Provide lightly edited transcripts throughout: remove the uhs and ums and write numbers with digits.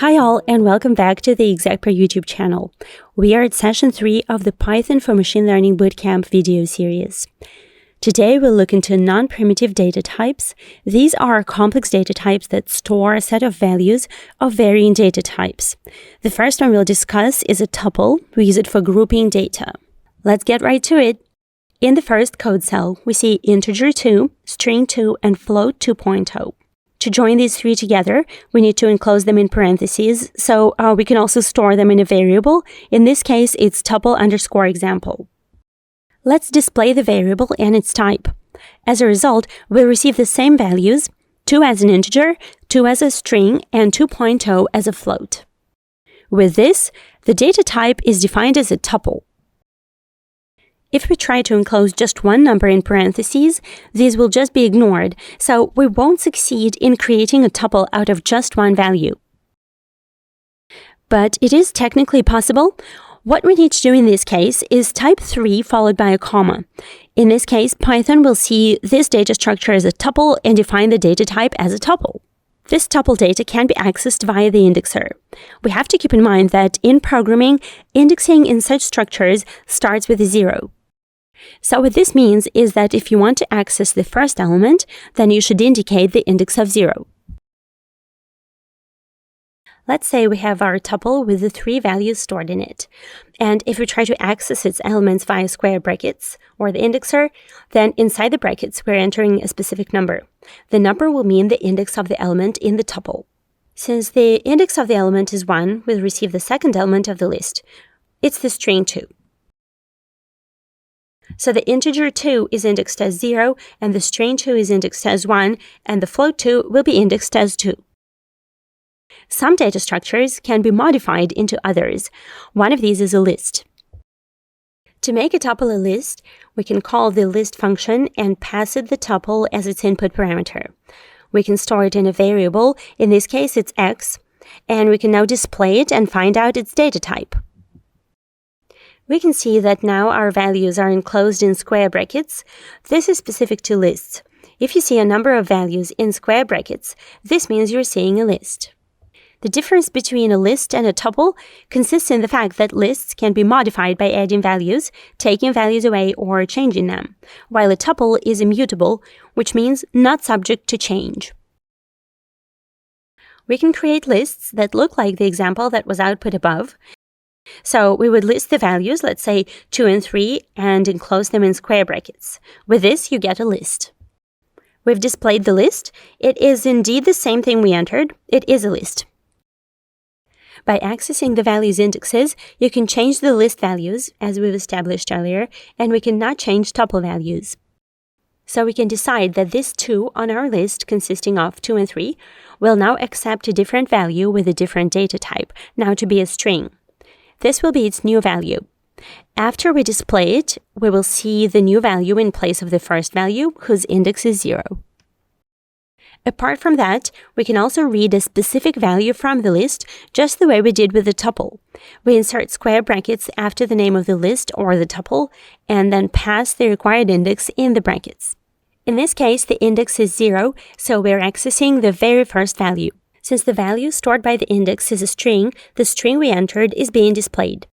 Hi all, and welcome back to the Exactpro YouTube channel. We are at session 3 of the Python for Machine Learning Bootcamp video series. Today we'll look into non-primitive data types. These are complex data types that store a set of values of varying data types. The first one we'll discuss is a tuple. We use it for grouping data. Let's get right to it. In the first code cell, we see integer 2, string 2, and float 2.0. To join these three together, we need to enclose them in parentheses, so we can also store them in a variable. In this case, it's tuple underscore example. Let's display the variable and its type. As a result, we'll receive the same values, 2 as an integer, 2 as a string, and 2.0 as a float. With this, the data type is defined as a tuple. If we try to enclose just one number in parentheses, these will just be ignored, so we won't succeed in creating a tuple out of just one value. But it is technically possible. What we need to do in this case is type 3 followed by a comma. In this case, Python will see this data structure as a tuple and define the data type as a tuple. This tuple data can be accessed via the indexer. We have to keep in mind that in programming, indexing in such structures starts with a 0. So what this means is that if you want to access the first element, then you should indicate the index of 0. Let's say we have our tuple with the 3 values stored in it. And if we try to access its elements via square brackets or the indexer, then inside the brackets we're entering a specific number. The number will mean the index of the element in the tuple. Since the index of the element is 1, we'll receive the second element of the list. It's the string 2. So the integer 2 is indexed as 0, and the string 2 is indexed as 1, and the float 2 will be indexed as 2. Some data structures can be modified into others. One of these is a list. To make a tuple a list, we can call the list function and pass it the tuple as its input parameter. We can store it in a variable, in this case it's x, and we can now display it and find out its data type. We can see that now our values are enclosed in square brackets. This is specific to lists. If you see a number of values in square brackets, this means you're seeing a list. The difference between a list and a tuple consists in the fact that lists can be modified by adding values, taking values away, or changing them, while a tuple is immutable, which means not subject to change. We can create lists that look like the example that was output above. So we would list the values, let's say 2 and 3, and enclose them in square brackets. With this, you get a list. We've displayed the list. It is indeed the same thing we entered. It is a list. By accessing the values indexes, you can change the list values, as we've established earlier, and we cannot change tuple values. So we can decide that this 2 on our list, consisting of 2 and 3, will now accept a different value with a different data type, now to be a string. This will be its new value. After we display it, we will see the new value in place of the first value, whose index is 0. Apart from that, we can also read a specific value from the list, just the way we did with the tuple. We insert square brackets after the name of the list or the tuple, and then pass the required index in the brackets. In this case, the index is 0, so we're accessing the very first value. Since the value stored by the index is a string, the string we entered is being displayed.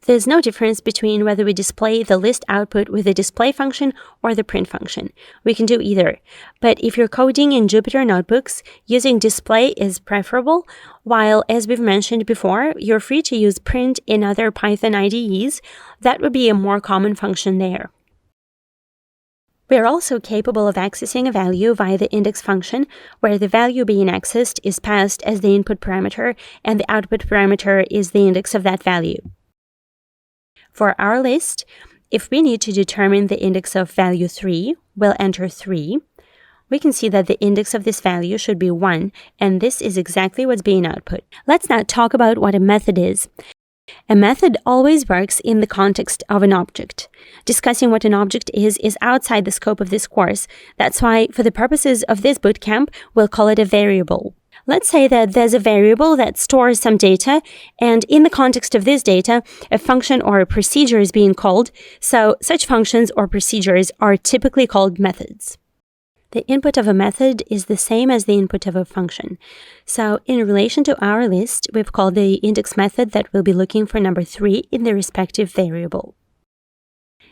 There's no difference between whether we display the list output with the display function or the print function. We can do either. But if you're coding in Jupyter notebooks, using display is preferable, while, as we've mentioned before, you're free to use print in other Python IDEs. That would be a more common function there. We are also capable of accessing a value via the index function, where the value being accessed is passed as the input parameter, and the output parameter is the index of that value. For our list, if we need to determine the index of value 3, we'll enter 3. We can see that the index of this value should be 1, and this is exactly what's being output. Let's now talk about what a method is. A method always works in the context of an object. Discussing what an object is outside the scope of this course. That's why, for the purposes of this bootcamp, we'll call it a variable. Let's say that there's a variable that stores some data, and in the context of this data, a function or a procedure is being called, so such functions or procedures are typically called methods. The input of a method is the same as the input of a function. So in relation to our list, we've called the index method that will be looking for number 3 in the respective variable.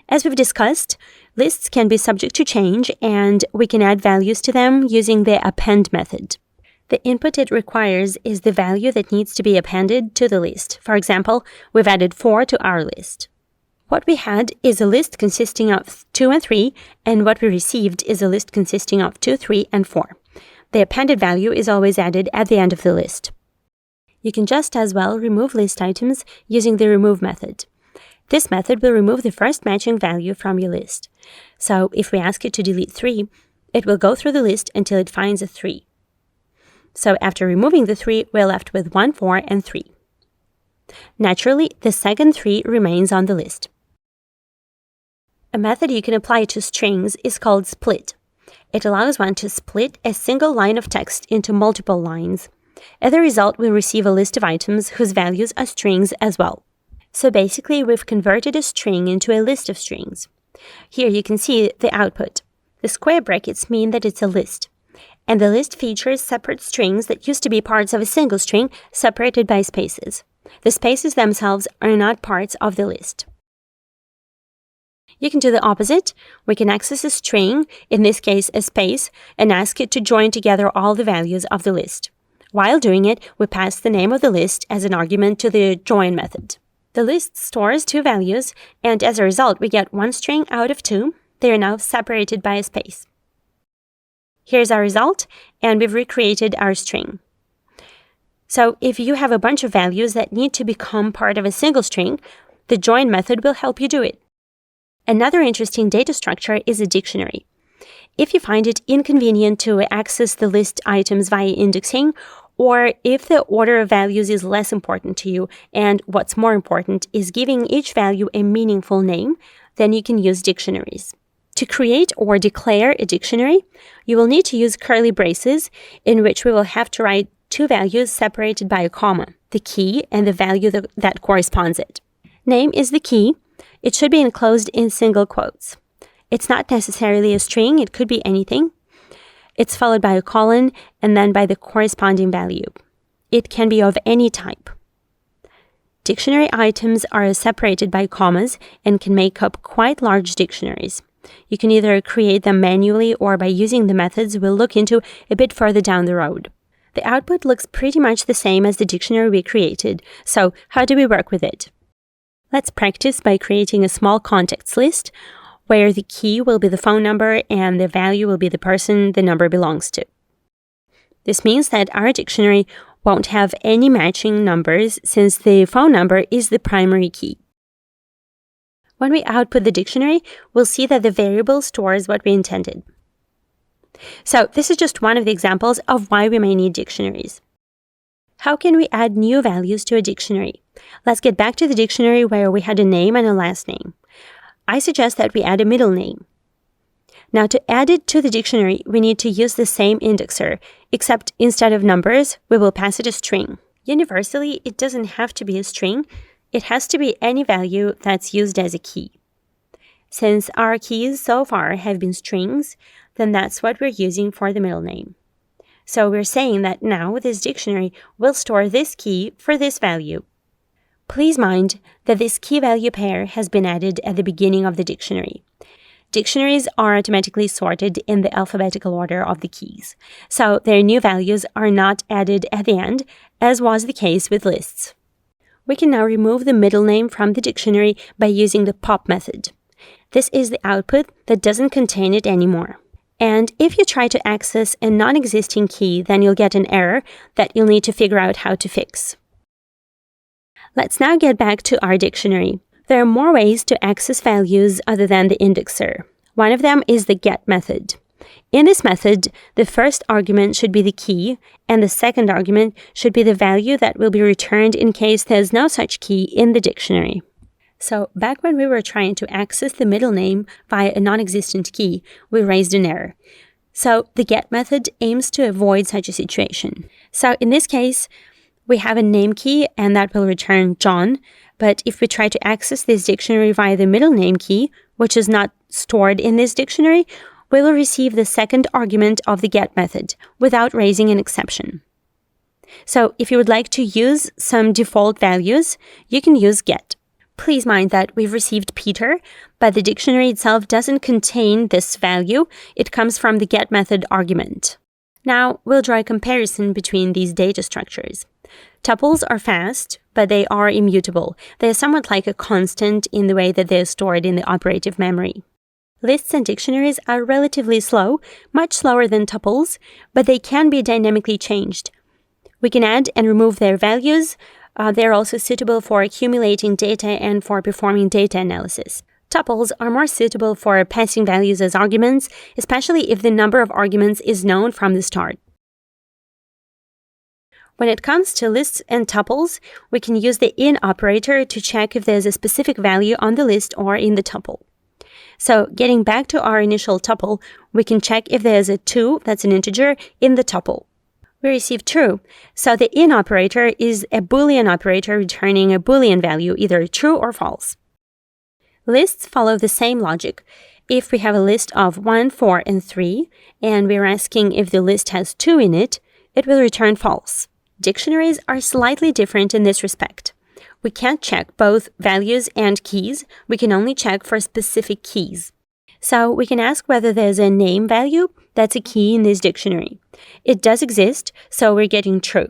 As we've discussed, lists can be subject to change, and we can add values to them using the append method. The input it requires is the value that needs to be appended to the list. For example, we've added 4 to our list. What we had is a list consisting of 2 and 3, and what we received is a list consisting of 2, 3, and 4. The appended value is always added at the end of the list. You can just as well remove list items using the remove method. This method will remove the first matching value from your list. So if we ask it to delete 3, it will go through the list until it finds a 3. So after removing the 3, we're left with 1, 4, and 3. Naturally, the second 3 remains on the list. A method you can apply to strings is called split. It allows one to split a single line of text into multiple lines. As a result, we receive a list of items whose values are strings as well. So basically, we've converted a string into a list of strings. Here you can see the output. The square brackets mean that it's a list. And the list features separate strings that used to be parts of a single string separated by spaces. The spaces themselves are not parts of the list. You can do the opposite. We can access a string, in this case a space, and ask it to join together all the values of the list. While doing it, we pass the name of the list as an argument to the join method. The list stores 2 values, and as a result, we get 1 string out of 2. They are now separated by a space. Here's our result, and we've recreated our string. So if you have a bunch of values that need to become part of a single string, the join method will help you do it. Another interesting data structure is a dictionary. If you find it inconvenient to access the list items via indexing, or if the order of values is less important to you, and what's more important is giving each value a meaningful name, then you can use dictionaries. To create or declare a dictionary, you will need to use curly braces, in which we will have to write 2 values separated by a comma, the key and the value that corresponds it. Name is the key. It should be enclosed in single quotes. It's not necessarily a string, it could be anything. It's followed by a colon and then by the corresponding value. It can be of any type. Dictionary items are separated by commas and can make up quite large dictionaries. You can either create them manually or by using the methods we'll look into a bit further down the road. The output looks pretty much the same as the dictionary we created, so how do we work with it? Let's practice by creating a small contacts list where the key will be the phone number and the value will be the person the number belongs to. This means that our dictionary won't have any matching numbers since the phone number is the primary key. When we output the dictionary, we'll see that the variable stores what we intended. So this is just one of the examples of why we may need dictionaries. How can we add new values to a dictionary? Let's get back to the dictionary where we had a name and a last name. I suggest that we add a middle name. Now to add it to the dictionary, we need to use the same indexer, except instead of numbers, we will pass it a string. Universally, it doesn't have to be a string. It has to be any value that's used as a key. Since our keys so far have been strings, then that's what we're using for the middle name. So we're saying that now this dictionary will store this key for this value. Please mind that this key-value pair has been added at the beginning of the dictionary. Dictionaries are automatically sorted in the alphabetical order of the keys, so their new values are not added at the end, as was the case with lists. We can now remove the middle name from the dictionary by using the pop method. This is the output that doesn't contain it anymore. And if you try to access a non-existing key, then you'll get an error that you'll need to figure out how to fix. Let's now get back to our dictionary. There are more ways to access values other than the indexer. One of them is the get method. In this method, the first argument should be the key, and the second argument should be the value that will be returned in case there's no such key in the dictionary. So back when we were trying to access the middle name via a non-existent key, we raised an error. So the get method aims to avoid such a situation. So in this case, we have a name key and that will return John. But if we try to access this dictionary via the middle name key, which is not stored in this dictionary, we will receive the second argument of the get method without raising an exception. So if you would like to use some default values, you can use get. Please mind that we've received Peter, but the dictionary itself doesn't contain this value. It comes from the get method argument. Now, we'll draw a comparison between these data structures. Tuples are fast, but they are immutable. They are somewhat like a constant in the way that they are stored in the operative memory. Lists and dictionaries are relatively slow, much slower than tuples, but they can be dynamically changed. We can add and remove their values. They're also suitable for accumulating data and for performing data analysis. Tuples are more suitable for passing values as arguments, especially if the number of arguments is known from the start. When it comes to lists and tuples, we can use the in operator to check if there's a specific value on the list or in the tuple. So getting back to our initial tuple, we can check if there's a 2, that's an integer, in the tuple. We receive true, so the in operator is a Boolean operator returning a Boolean value, either true or false. Lists follow the same logic. If we have a list of 1, 4, and 3, and we're asking if the list has 2 in it, it will return false. Dictionaries are slightly different in this respect. We can't check both values and keys. We can only check for specific keys. So we can ask whether there's a name value that's a key in this dictionary. It does exist, so we're getting true.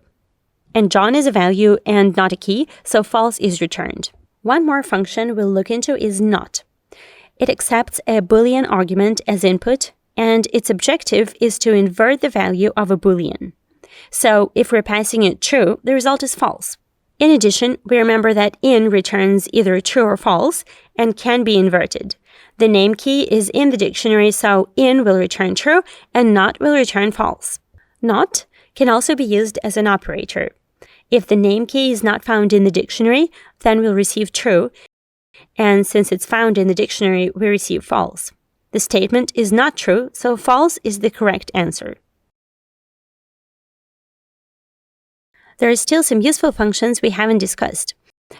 And John is a value and not a key, so false is returned. One more function we'll look into is not. It accepts a Boolean argument as input, and its objective is to invert the value of a Boolean. So if we're passing it true, the result is false. In addition, we remember that in returns either true or false and can be inverted. The name key is in the dictionary, so in will return true and not will return false. Not can also be used as an operator. If the name key is not found in the dictionary, then we'll receive true, and since it's found in the dictionary, we receive false. The statement is not true, so false is the correct answer. There are still some useful functions we haven't discussed.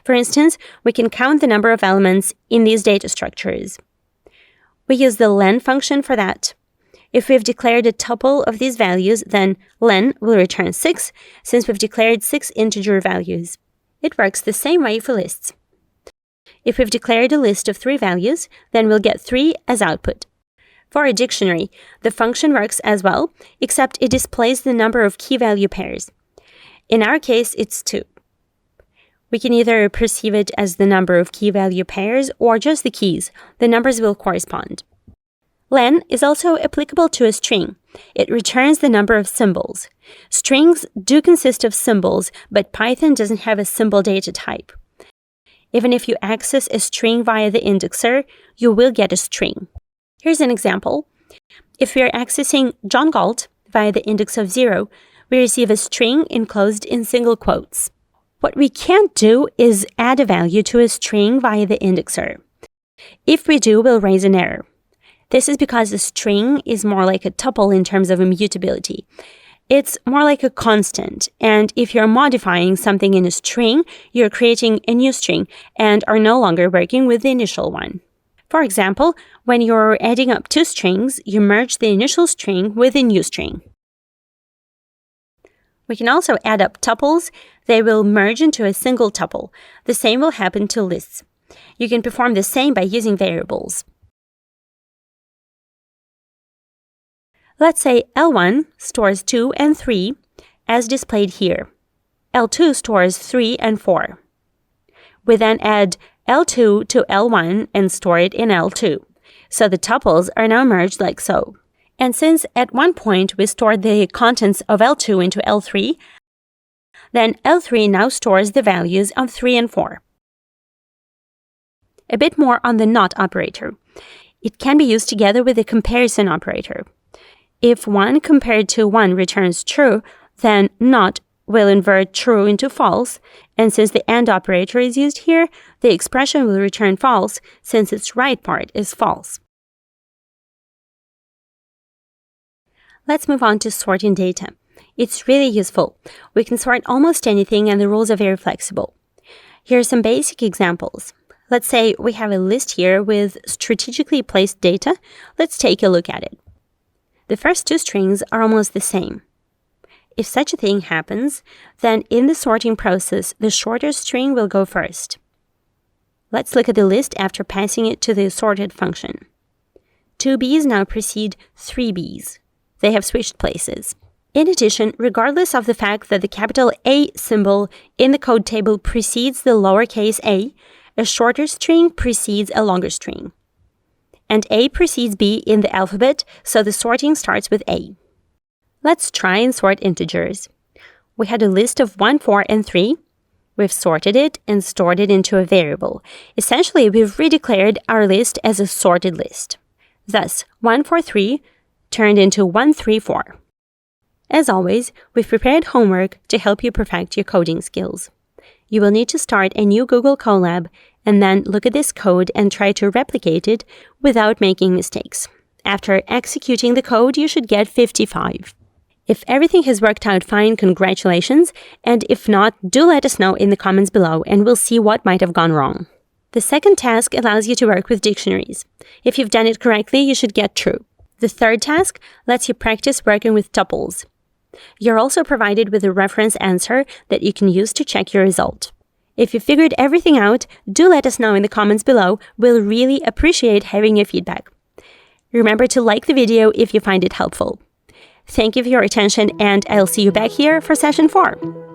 For instance, we can count the number of elements in these data structures. We use the Len function for that. If we've declared a tuple of these values, then len will return 6, since we've declared 6 integer values. It works the same way for lists. If we've declared a list of 3 values, then we'll get 3 as output. For a dictionary, the function works as well, except it displays the number of key value pairs. In our case, it's 2. We can either perceive it as the number of key value pairs or just the keys. The numbers will correspond. Len is also applicable to a string. It returns the number of symbols. Strings do consist of symbols, but Python doesn't have a symbol data type. Even if you access a string via the indexer, you will get a string. Here's an example. If we are accessing John Galt via the index of 0, we receive a string enclosed in single quotes. What we can't do is add a value to a string via the indexer. If we do, we'll raise an error. This is because a string is more like a tuple in terms of immutability. It's more like a constant, and if you're modifying something in a string, you're creating a new string and are no longer working with the initial one. For example, when you're adding up 2 strings, you merge the initial string with a new string. We can also add up tuples. They will merge into a single tuple. The same will happen to lists. You can perform the same by using variables. Let's say L1 stores 2 and 3, as displayed here. L2 stores 3 and 4. We then add L2 to L1 and store it in L2. So the tuples are now merged like so. And since at one point we stored the contents of L2 into L3, then L3 now stores the values of 3 and 4. A bit more on the not operator. It can be used together with the comparison operator. If 1 compared to 1 returns true, then not will invert true into false, and since the AND operator is used here, the expression will return false since its right part is false. Let's move on to sorting data. It's really useful. We can sort almost anything and the rules are very flexible. Here are some basic examples. Let's say we have a list here with strategically placed data. Let's take a look at it. The first two strings are almost the same. If such a thing happens, then in the sorting process, the shorter string will go first. Let's look at the list after passing it to the sorted function. 2 B's now precede 3 B's. They have switched places. In addition, regardless of the fact that the capital A symbol in the code table precedes the lowercase a shorter string precedes a longer string. And A precedes B in the alphabet, so the sorting starts with A. Let's try and sort integers. We had a list of 1, 4, and 3. We've sorted it and stored it into a variable. Essentially, we've redeclared our list as a sorted list. Thus, 143 turned into 134. As always, we've prepared homework to help you perfect your coding skills. You will need to start a new Google Colab and then look at this code and try to replicate it without making mistakes. After executing the code, you should get 55. If everything has worked out fine, congratulations, and if not, do let us know in the comments below and we'll see what might have gone wrong. The second task allows you to work with dictionaries. If you've done it correctly, you should get true. The third task lets you practice working with tuples. You're also provided with a reference answer that you can use to check your result. If you figured everything out, do let us know in the comments below. We'll really appreciate having your feedback. Remember to like the video if you find it helpful. Thank you for your attention, and I'll see you back here for session 4.